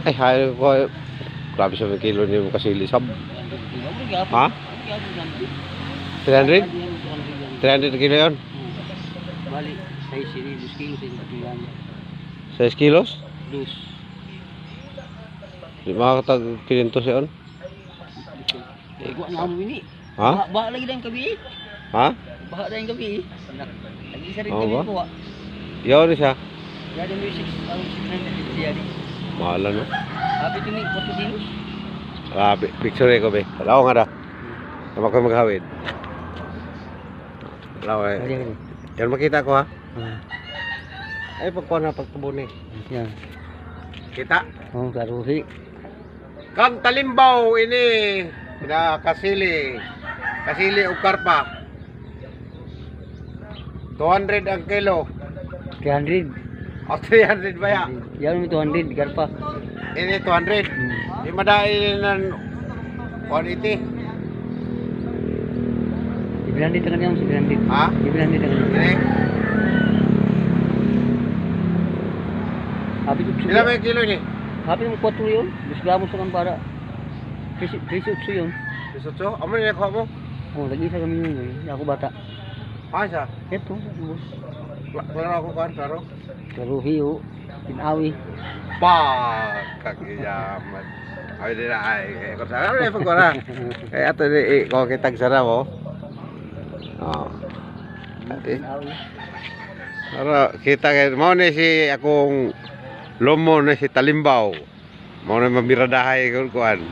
Ay, hayo ko. Grabe sa mga kilo niyo kasili sab. Ha? 300? 300 kilo yun? Bali, 6 kilos sa tingnan. 6 kilos? Dus. Di makakatag 500 yun? Gua na mo ini. Ha? Baha lagi dayang gabi. Ha? Baha dayang gabi. Lagi sa rin Oo gabi ba? ko. Yun siya. Gada mo 600 siya di. Mahala no? Happy to meet 4 kilos. Grabe, picture ko be. Alaw nga da. Tama ko maghawid. Alaw eh. Yan makita ko ha. Ay pagkuha na pagtubon eh. Yan. Kita? Oh, karuhi. Kang talimbaw ini na kasili o karpa 200 ang kilo 300. o 300 ba ya? Yan mo 200 garpa. Ini 200 di madai ng 180 900 ka niya 900. ha? 900 ka niya. Ini Happy to ilan may kilo ini? Happy mo 4 yun. 2 gramos sa para. 38 yun. 18? Amo na nakuha mo? Oh, lagi sa kami yun. Ako bata. Ah siya? Ito, boss. Wala ako kuhan klaro? Karuhi o. Pinawi. Kakiyaman ay din na ay kung saan na ipag ko na kaya ito kung kitag sana mo Pinawi. pero kita kayo mo na si akong lomo na si talimbaw mo na mamiradahay kung kuhan